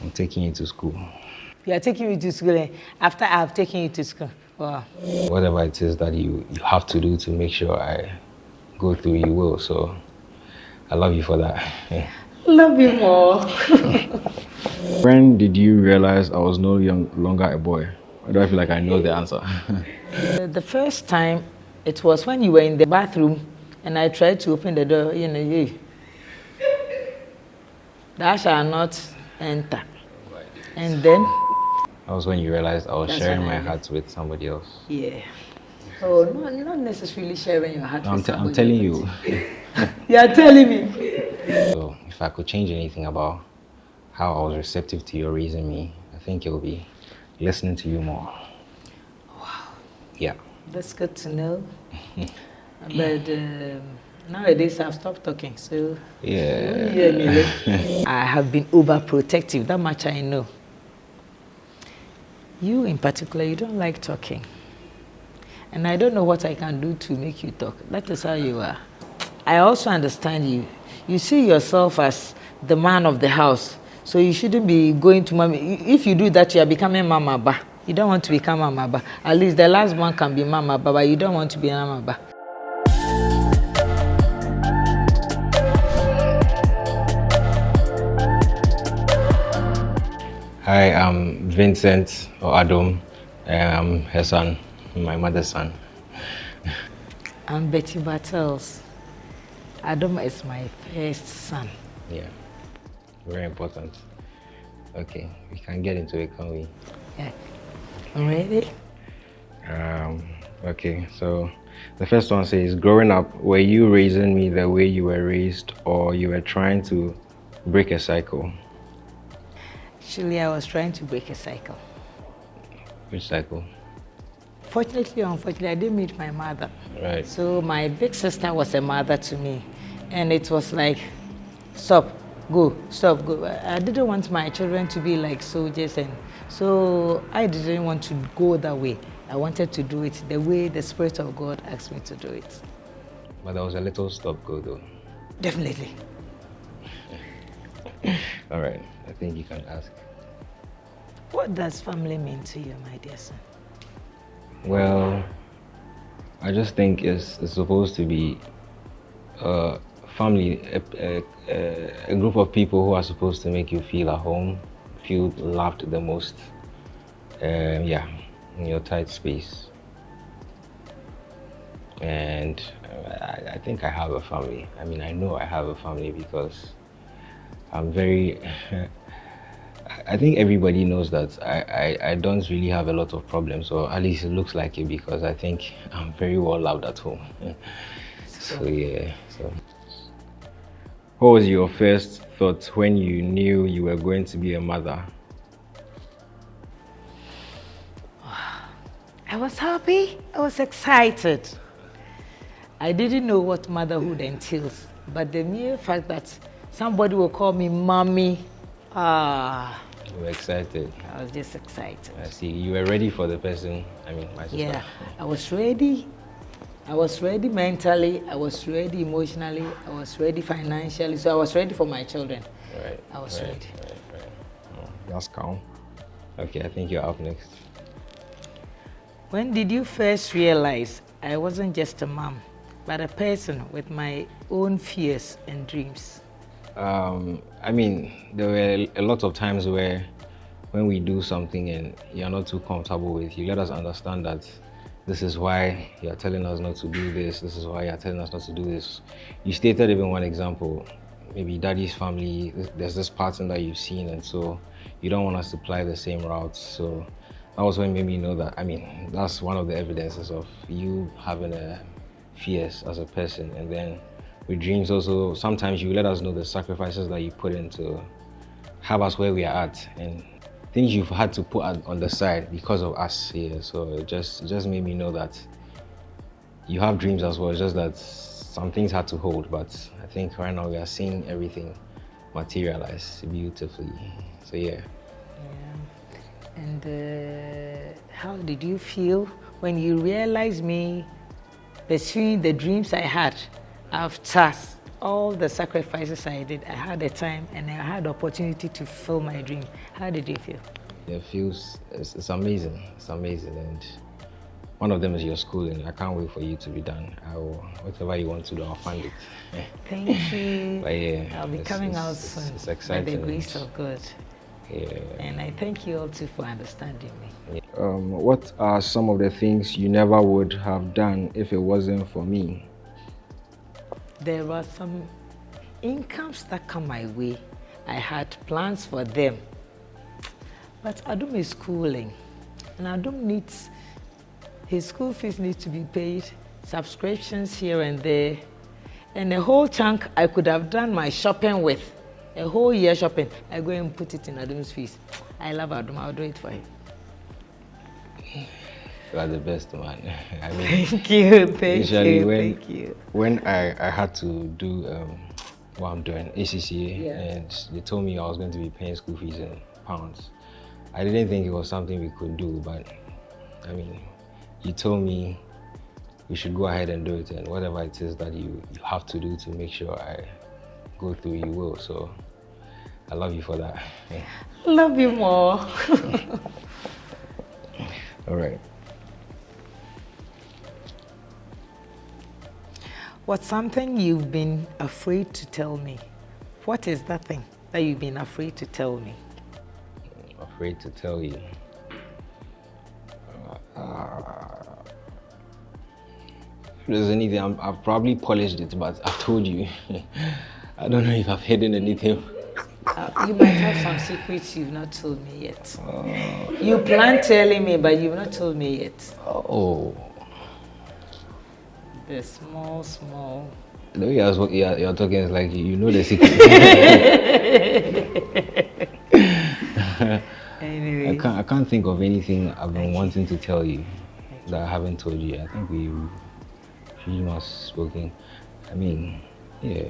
I'm taking you to school. You are taking me to school after I have taken you to school. Wow. Whatever it is that you have to do to make sure I go through, you will. So I love you for that. Love you more. When did you realize I was no longer a boy? Why do I feel like I know the answer? The first time, it was when you were in the bathroom and I tried to open the door, hey, thou shall not enter. And then? That was when you realized I was sharing my heart with somebody else. Yeah. Oh, no, not necessarily sharing your heart with somebody. I'm telling you. You are telling me. So if I could change anything about how I was receptive to your raising me, I think it would be listening to you more. Wow. Yeah. That's good to know. But nowadays I've stopped talking, so yeah. I have been overprotective, that much I know. You in particular, you don't like talking. And I don't know what I can do to make you talk. That is how you are. I also understand you. You see yourself as the man of the house. So you shouldn't be going to mommy. If you do that, you are becoming Mama Ba. You don't want to become Mama Ba. At least the last one can be Mama Ba, but you don't want to be Mama Ba. Hi, I'm Vincent or Adam. I'm her son, my mother's son. I'm Betty Battles. Adam is my first son. Yeah, very important. Okay, we can get into it, can we? Yeah. Ready? Okay, so the first one says, growing up, were you raising me the way you were raised, or you were trying to break a cycle? Actually, I was trying to break a cycle. Which cycle? Fortunately or unfortunately, I didn't meet my mother. Right. So my big sister was a mother to me. And it was like, stop, go. I didn't want my children to be like soldiers. And so I didn't want to go that way. I wanted to do it the way the Spirit of God asked me to do it. But there was a little stop go though. Definitely. All right, I think you can ask. What does family mean to you, my dear son? Well, I just think it's supposed to be a family, a group of people who are supposed to make you feel at home, feel loved the most. Yeah, in your tight space. And I think I have a family. I mean, I know I have a family because I'm very... I think everybody knows that I don't really have a lot of problems, or at least it looks like it, because I think I'm very well loved at home. So yeah. So, what was your first thought when you knew you were going to be a mother? I was happy. I was excited. I didn't know what motherhood entails, but the mere fact that somebody will call me mommy, You were excited. I was just excited. I see. You were ready for the person. I mean, my sister. Yeah, I was ready. I was ready mentally. I was ready emotionally. I was ready financially. So I was ready for my children. Right. I was ready. Right. Oh, that's calm. Okay, I think you're up next. When did you first realize I wasn't just a mom, but a person with my own fears and dreams? I mean, there were a lot of times where when we do something and you're not too comfortable with, you let us understand that this is why you're telling us not to do this, this is why you're telling us not to do this. You stated even one example, maybe daddy's family, there's this pattern that you've seen, and so you don't want us to apply the same routes. So that was what made me know that, I mean, that's one of the evidences of you having a fears as a person. And then with dreams also, sometimes you let us know the sacrifices that you put in to have us where we are at, and things you've had to put on the side because of us here. So it just made me know that you have dreams as well. It's just that some things had to hold, but I think right now we are seeing everything materialize beautifully. So yeah. And how did you feel when you realized me pursuing the dreams I had after all the sacrifices I did, I had the time and I had the opportunity to fulfill my dream. How did you feel? It feels, it's amazing. It's amazing. And one of them is your schooling. I can't wait for you to be done. Whatever you want to do, I'll fund it. Thank you. But yeah, I'll be coming out soon. It's exciting. By the grace of God. Yeah. And I thank you all too for understanding me. What are some of the things you never would have done if it wasn't for me? There were some incomes that come my way. I had plans for them. But Adum is schooling. And Adum needs, his school fees need to be paid, subscriptions here and there. And a whole chunk I could have done my shopping with. A whole year shopping. I go and put it in Adum's fees. I love Adum. I'll do it for him. You are the best, man. I mean, thank you, thank you. When I had to do what I'm doing, ACCA, Yeah. and they told me I was going to be paying school fees in pounds, I didn't think it was something we could do, but I mean, you told me we should go ahead and do it, and whatever it is that you have to do to make sure I go through, you will. So I love you for that. Love you more. All right. What's something you've been afraid to tell me? What is that thing that you've been afraid to tell me? Afraid to tell you. If there's anything, I've probably polished it, but I've told you. I don't know if I've hidden anything. You might have some secrets you've not told me yet. You plan telling me, but you've not told me yet. Oh. The small. The way you're talking is like you know the secret. Anyway. I can't think of anything I've been wanting to tell you that I haven't told you. I think we've pretty much spoken. I mean, yeah.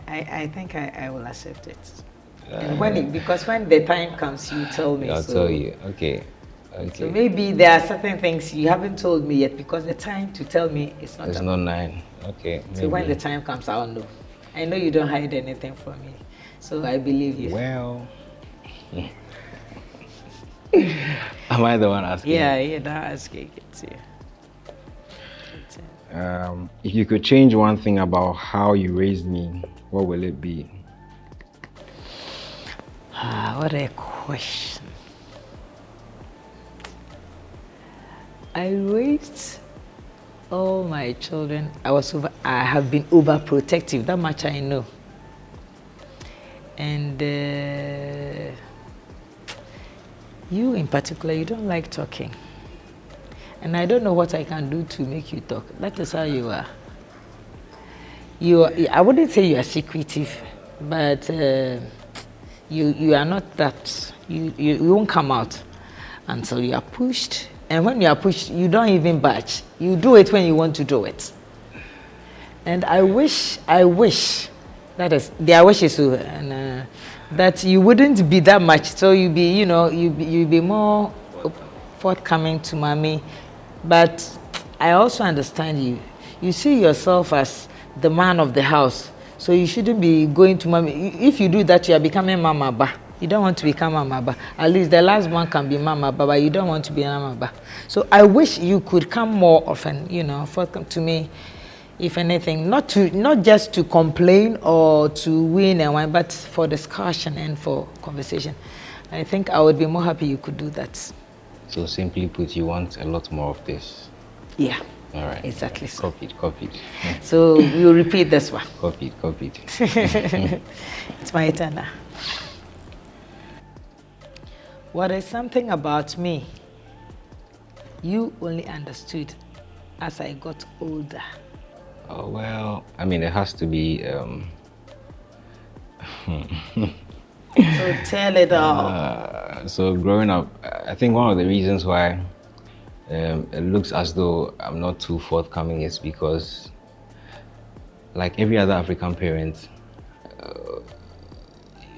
I think I will accept it. And because when the time comes, you tell me. I'll tell you. Okay. So maybe there are certain things you haven't told me yet because the time to tell me is not. It's not 9. Okay. So when the time comes, I'll know. I know you don't hide anything from me, so I believe you. Well. Am I the one asking? Yeah, you're not asking it. If you could change one thing about how you raised me, what will it be? What a question. I raised all my children. I have been overprotective. That much I know. And you in particular, you don't like talking. And I don't know what I can do to make you talk. That is how you are. I wouldn't say you are secretive, but you are not that. You won't come out until you are pushed. And when you are pushed, you don't even budge. You do it when you want to do it. And I wish, that is, their wish is that you wouldn't be that much. So you be more forthcoming to mommy. But I also understand you. You see yourself as the man of the house. So you shouldn't be going to mommy. If you do that, you are becoming mama ba. You don't want to become mama ba. At least the last one can be mama ba, but you don't want to be mama ba. So I wish you could come more often, forthcome to me, if anything, not just to complain or to win and win, but for discussion and for conversation. I think I would be more happy you could do that. So simply put, you want a lot more of this? Yeah. All right. Exactly so. Copied. So we'll repeat this one. Copied. It's my turn now. What is something about me you only understood as I got older? Oh, well, I mean, it has to be... So tell it all. So growing up, I think one of the reasons why it looks as though I'm not too forthcoming is because, like every other African parent,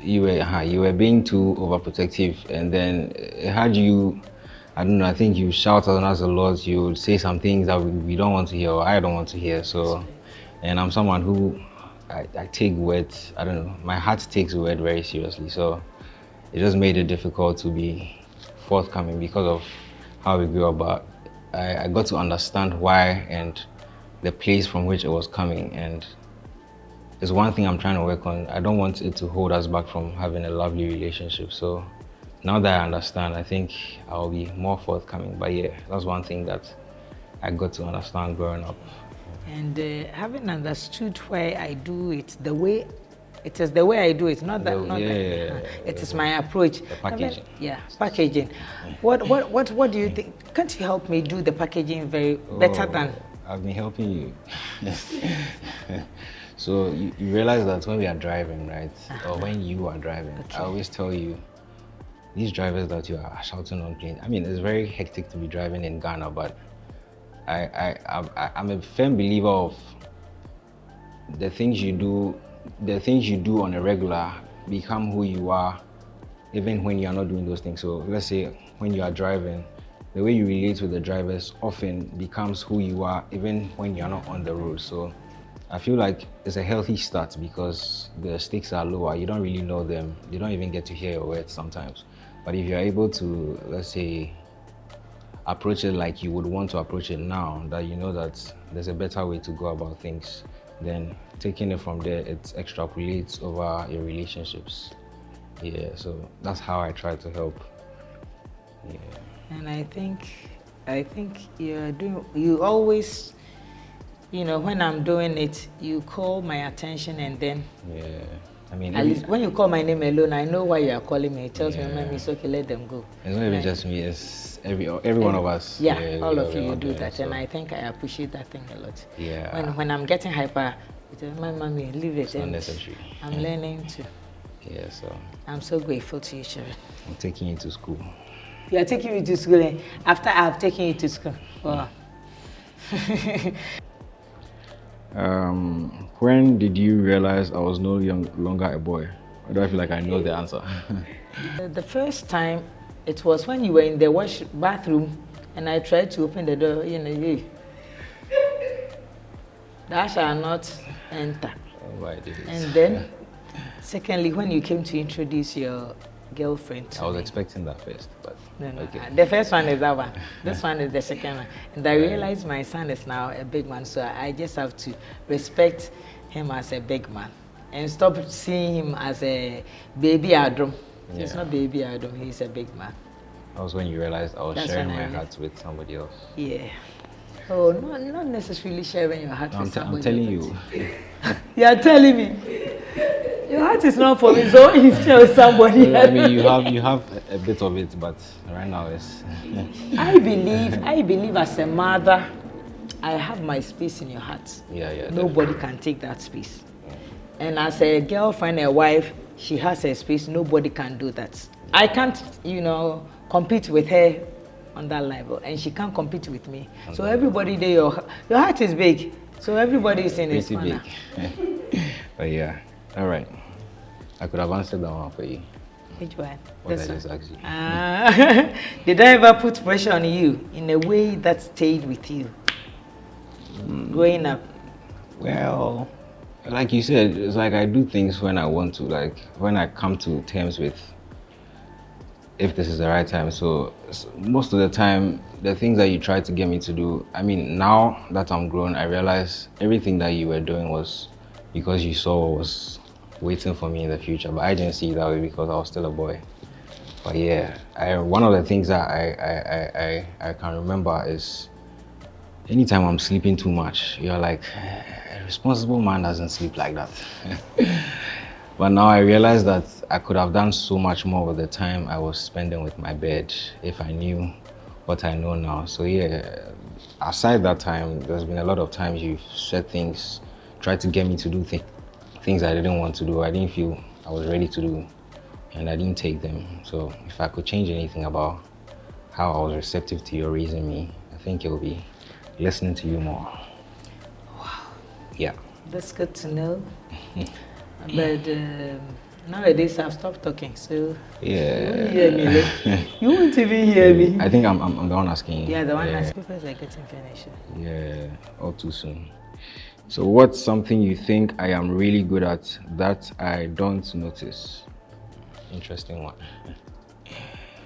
you were being too overprotective, and then had you, I don't know, I think you shout at us a lot. You say some things that we don't want to hear, or I don't want to hear. So, and I'm someone who I take words, I don't know, my heart takes word very seriously. So it just made it difficult to be forthcoming because of how we grew up. But I got to understand why and the place from which it was coming. And it's one thing I'm trying to work on. I don't want it to hold us back from having a lovely relationship. So now that I understand, I think I'll be more forthcoming. But yeah, that's one thing that I got to understand growing up. And having understood why I do it the way it is, the way I do it, not that, it is my approach. The packaging. Packaging. What do you think? Can't you help me do the packaging better than? I've been helping you. So you realize that when we are driving, right, or when you are driving, I always tell you, these drivers that you are shouting on planes. I mean, it's very hectic to be driving in Ghana, but I'm a firm believer of the things you do on a regular become who you are even when you are not doing those things. So let's say when you are driving, the way you relate with the drivers often becomes who you are even when you are not on the road. So I feel like it's a healthy start because the stakes are lower. You don't really know them. You don't even get to hear your words sometimes. But if you're able to, let's say, approach it like you would want to approach it now, that you know that there's a better way to go about things, then taking it from there, it extrapolates over your relationships. Yeah, so that's how I try to help. Yeah. And I think you always, when I'm doing it, you call my attention, and then I mean, at least when you call my name alone, I know why you are calling me. It tells me, it's okay, let them go. It's not even just me, it's every one of us. Yeah, all of you do that, so. And I think I appreciate that thing a lot. Yeah. When I'm getting hyper, I tell my mommy, leave it. It's not necessary. I'm learning to. Yeah, so. I'm so grateful to you, Sharon. I'm taking you to school. You are taking me to school after I've taken you to school. Wow. When did you realize I was no longer a boy? Or do I feel like I know the answer? The first time, it was when you were in the bathroom and I tried to open the door, thou shall not enter. Oh, my goodness. And then, secondly, when you came to introduce your girlfriend. I was expecting that first, but no. Okay. The first one is that one. This one is the second one. And I realized my son is now a big man, so I just have to respect him as a big man and stop seeing him as a baby Adam. Yeah. He's not baby Adam, he's a big man. That was when you realized I was sharing my heart with somebody else. Yeah. Oh, not necessarily sharing your heart with somebody else. I'm telling you. You are telling me. Your heart is not for me, so you share with somebody else. I mean, you have a bit of it, but right now it's... I believe as a mother, I have my space in your heart. Yeah. Nobody can take that space. And as a girlfriend, a wife, she has her space. Nobody can do that. I can't, compete with her on that level, and she can't compete with me. So everybody there, your heart is big. So everybody is in its corner. Big. But yeah, all right. I could have answered that one for you. Which one? What I just asked you. Did I ever put pressure on you in a way that stayed with you growing up? Well, like you said, it's like I do things when I want to, like when I come to terms with if this is the right time. So most of the time, the things that you try to get me to do, I mean, now that I'm grown, I realize everything that you were doing was because you saw what was waiting for me in the future. But I didn't see it that way because I was still a boy. But yeah, one of the things that I can remember is anytime I'm sleeping too much, you're like, a responsible man doesn't sleep like that. But now I realize that I could have done so much more with the time I was spending with my bed if I knew what I know now. So yeah, aside that time, there's been a lot of times you've said things, tried to get me to do things I didn't want to do, I didn't feel I was ready to do, and I didn't take them. So if I could change anything about how I was receptive to your raising me, I think it will be listening to you more. Wow. Yeah. That's good to know. But nowadays I've stopped talking, so yeah. You won't hear me. You won't even hear me. I think I'm the one asking you. Yeah, the one asking. Papers are getting finished. Yeah, all too soon. So what's something you think I am really good at that I don't notice? Interesting one.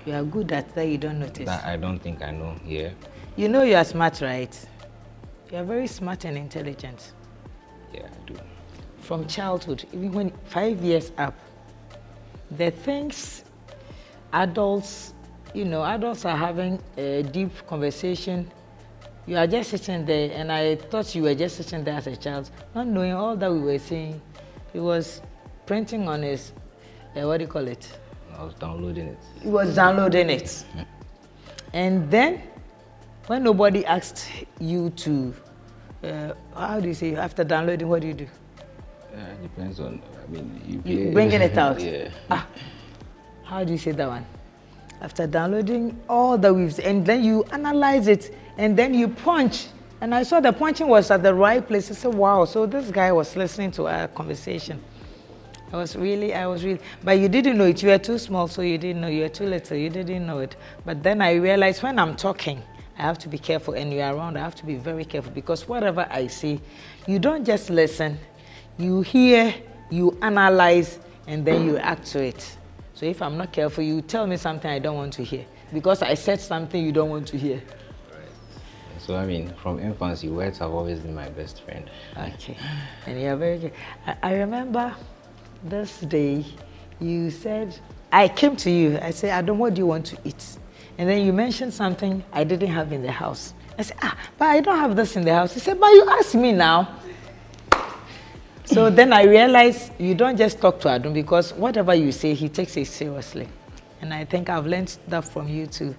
You are good at that you don't notice. That I don't think I know, yeah. You know you are smart, right? You are very smart and intelligent. Yeah, I do. From childhood, even when 5 years up, the things adults, adults are having a deep conversation. You are just sitting there, and I thought you were just sitting there as a child, not knowing all that we were saying. He was printing on his, what do you call it? I was downloading it. He was downloading it. And then, when nobody asked you to, how do you say, after downloading, what do you do? It depends on, you bringing it out. Yeah. How do you say that one? After downloading all the weaves, and then you analyze it, and then you punch. And I saw the punching was at the right place. I said, wow, so this guy was listening to our conversation. I was really, but you didn't know it. You were too small, so you didn't know. You were too little, you didn't know it. But then I realized when I'm talking, I have to be careful, and you're around, I have to be very careful, because whatever I say, you don't just listen. You hear, you analyze, and then you act to it. So if I'm not careful, you tell me something I don't want to hear, because I said something you don't want to hear. Right. So from infancy, words have always been my best friend. Okay. And you're very good. I remember this day you said, I came to you, I said, Adam, what do you want to eat? And then you mentioned something I didn't have in the house. I said, but I don't have this in the house. He said, but you asked me now. So then I realized you don't just talk to Adam, because whatever you say, he takes it seriously. And I think I've learned that from you too.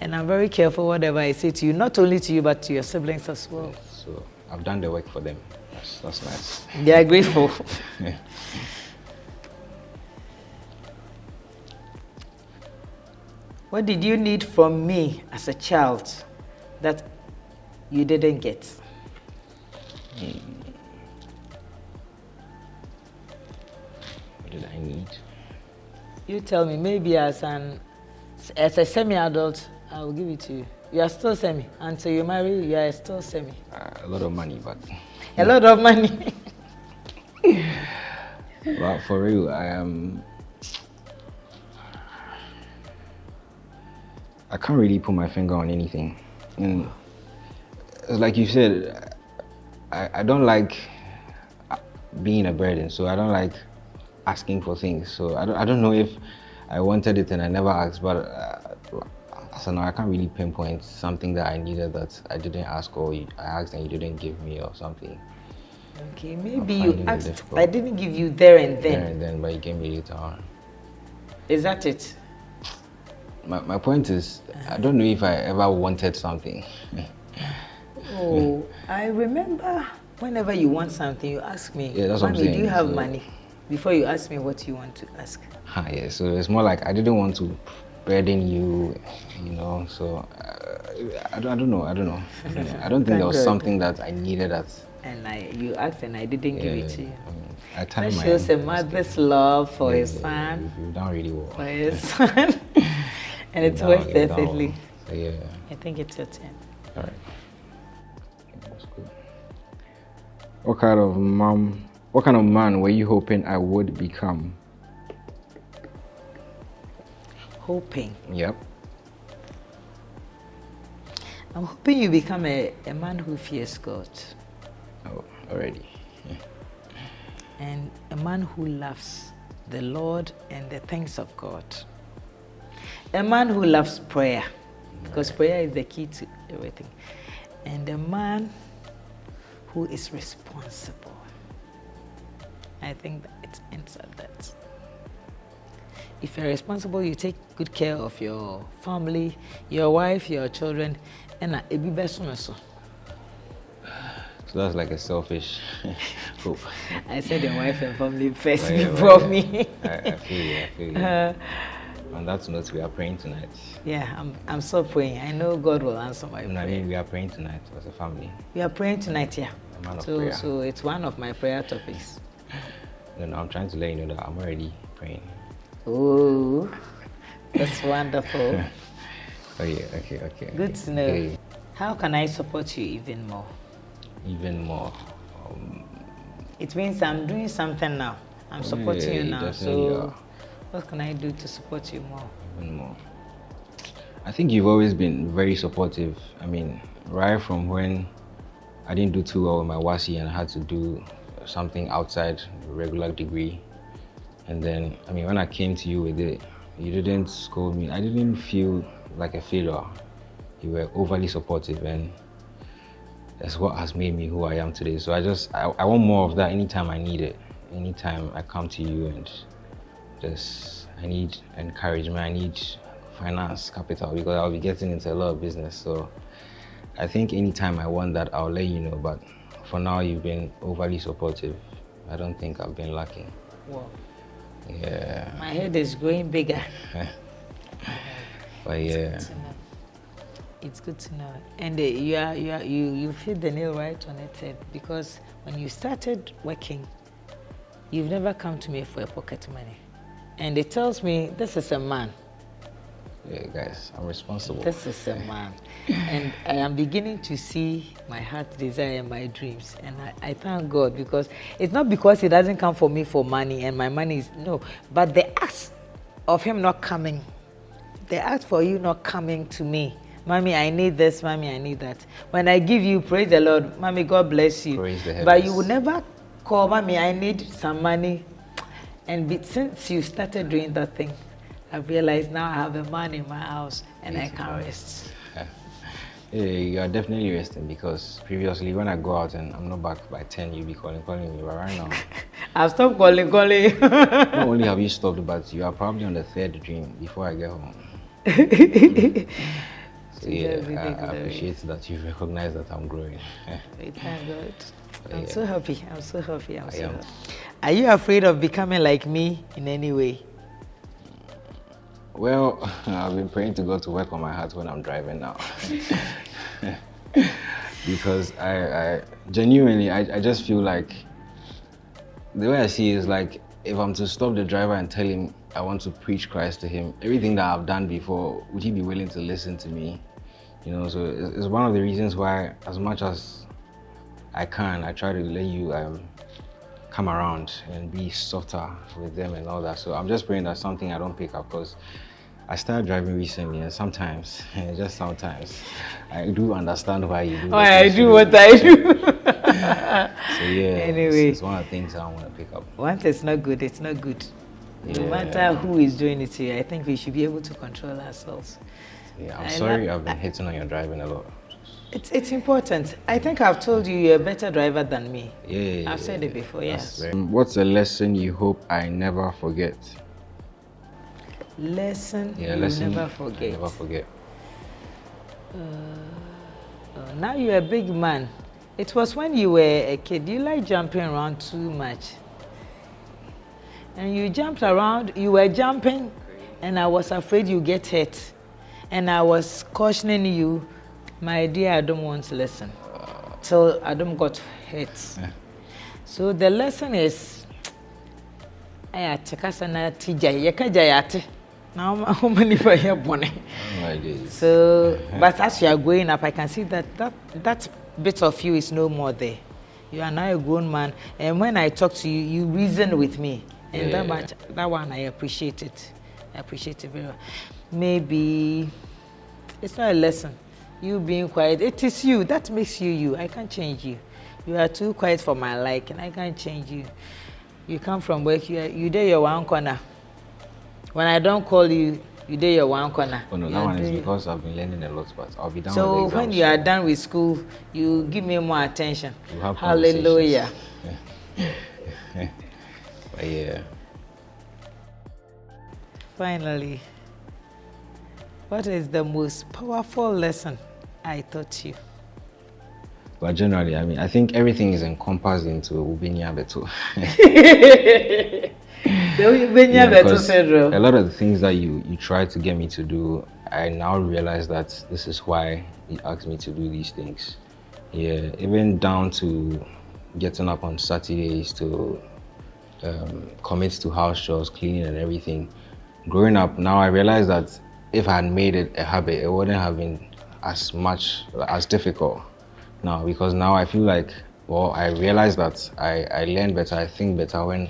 And I'm very careful whatever I say to you, not only to you, but to your siblings as well. So I've done the work for them. That's nice. They are grateful. Yeah. What did you need from me as a child that you didn't get? What did I need? You tell me. Maybe as a semi-adult, I will give it to you. You are still semi. Until you marry, you are still semi. A lot of money, but... A lot of money. But for real, I can't really put my finger on anything. And like you said, I don't like being a burden, so I don't like asking for things. So I don't know if I wanted it and I never asked, but so now I can't really pinpoint something that I needed that I didn't ask, or I asked and you didn't give me, or something. Okay, maybe you asked, I didn't give you there and then. There and then, but you gave me later on. Is that it? My point is, I don't know if I ever wanted something. Oh, I remember whenever you want something, you ask me, yeah, that's what I'm saying. Do you have money? Before you ask me what you want to ask. Yeah, so it's more like I didn't want to burden you, so I don't know. I don't think there was something that I needed that. And you asked and I didn't give it to you. That shows a mother's love for his son. You've done really well. For his son. And it's worth definitely. So yeah. I think it's your turn. All right. That's good. What kind of man were you hoping I would become? Hoping? Yep. I'm hoping you become a man who fears God. Oh, already. Yeah. And a man who loves the Lord and the things of God. A man who loves prayer, because prayer is the key to everything. And a man who is responsible. I think that it ends at that. If you're responsible, you take good care of your family, your wife, your children, and a be best one also. So that's like a selfish hope. I said your wife and family first before me. I feel you. On that note, we are praying tonight. Yeah, I'm still praying. I know God will answer my prayer. I mean, we are praying tonight as a family. We are praying tonight, yeah. A man of prayer. So it's one of my prayer topics. No, I'm trying to let you know that I'm already praying. Oh, that's wonderful. Okay. Good to know. Okay. How can I support you even more? even more. It means I'm doing something now. I'm supporting you now. So, what can I do to support you more? Even more. I think you've always been very supportive. I mean, right from when I didn't do too well with my WASI and I had to do something outside the regular degree. And then, I mean, when I came to you with it, you didn't scold me. I didn't feel like a failure. You were overly supportive, and that's what has made me who I am today. So I want more of that anytime I need it. Anytime I come to you and I need encouragement, I need finance capital, because I'll be getting into a lot of business. So I think anytime I want that, I'll let you know. But for now, you've been overly supportive. I don't think I've been lacking. Wow. Yeah. My head is growing bigger. But yeah. It's good to know. And you hit the nail right on its head, because when you started working, you've never come to me for your pocket money. And it tells me this is a man. Yeah, guys, I'm responsible. This is a man. And I am beginning to see my heart desire and my dreams. And I thank God, because it's not because he doesn't come for me for money and my money is, no. But the act of him not coming, the act for you not coming to me, Mommy, I need this, Mommy, I need that. When I give you, praise the Lord, Mommy, God bless you. Praise the heavens. But you will never call, Mommy, I need some money. And since you started doing that thing, I've realized now I have a man in my house and I can rest. Yeah, you are definitely resting, because previously when I go out and I'm not back by 10, you'll be calling me. But right now, I've stopped calling. Not only have you stopped, but you are probably on the third dream before I get home. So yeah, I appreciate that you recognize that I'm growing. Thank God. I'm so happy. I'm so happy. I am. Are you afraid of becoming like me in any way? Well, I've been praying to God to work on my heart when I'm driving now. Because I genuinely, I just feel like, the way I see it is like, if I'm to stop the driver and tell him I want to preach Christ to him, everything that I've done before, would he be willing to listen to me? You know, so it's one of the reasons why, as much as I can, I try to let you come around and be softer with them and all that. So I'm just praying that's something I don't pick up, because I started driving recently, and sometimes, just sometimes, I do understand why you do. Why I do what I do. So yeah, anyway, it's one of the things I want to pick up. Once it's not good, it's not good. Yeah. No matter who is doing it to you, I think we should be able to control ourselves. Yeah, I'm sorry I've been hitting on your driving a lot. It's important. I think I've told you you're a better driver than me. Yeah, I've said it before, yes. What's a lesson you hope I never forget? Lesson you never forget. Never forget. Now you're a big man. It was when you were a kid. You like jumping around too much. And you jumped around, you were jumping, and I was afraid you get hurt. And I was cautioning you, my dear, I don't want to listen. Till I don't got hurt. So the lesson is, so, but as you are growing up, I can see that bit of you is no more there. You are now a grown man, and when I talk to you, you reason with me, and that one I appreciate it. I appreciate it very well. Maybe it's not a lesson. You being quiet, it is you that makes you you. I can't change you. You are too quiet for my liking. I can't change you. You come from work. You do your one corner. When I don't call you, you do your one corner. Oh no, that one is because I've been learning a lot, but I'll be done with so exams. When you are done with school, you give me more attention. You have Hallelujah. But yeah. Finally, what is the most powerful lesson I taught you? But generally, I mean, I think everything is encompassed into Ubinya Beto. A lot of the things that you try to get me to do, I now realize that this is why you asked me to do these things. Yeah, even down to getting up on Saturdays to commit to house chores, cleaning and everything. Growing up, now I realize that if I had made it a habit, it wouldn't have been as difficult. now, because now I feel like, well, I realize that I learn better, I think better when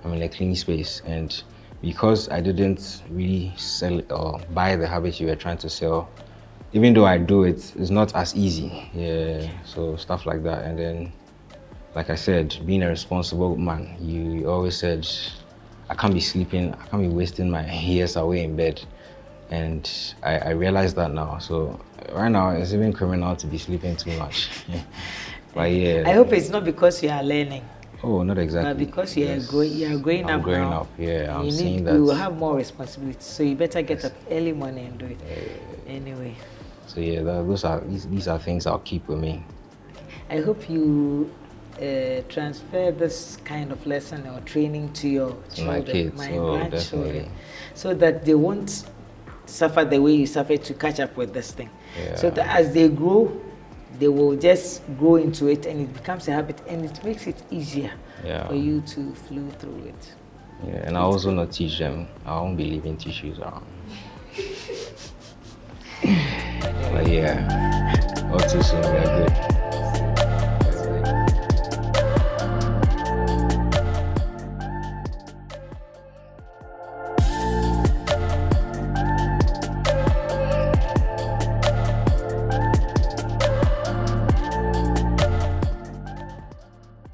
I'm in a clean space. And because I didn't really sell or buy the habits you were trying to sell, even though I do it, it's not as easy. Yeah, so stuff like that. And then, like I said, being a responsible man, you always said, I can't be sleeping, I can't be wasting my years away in bed. And I realize that now. So right now, it's even criminal to be sleeping too much. But yeah. I hope it's not because you are learning. Oh, not exactly. But because you are growing I'm up growing now. up, yeah. I'm you seeing that. You will have more responsibilities, so you better get up early morning and do it. Anyway. So yeah, these are things I'll keep with me. I hope you transfer this kind of lesson or training to your children, my kids, grandchildren, definitely. so that they won't suffer the way you suffered to catch up with this thing. Yeah. So that as they grow, they will just grow into it, and it becomes a habit, and it makes it easier for you to flow through it. Yeah, and I also not teach them. I won't be leaving tissues around. But yeah, all too soon, we're good.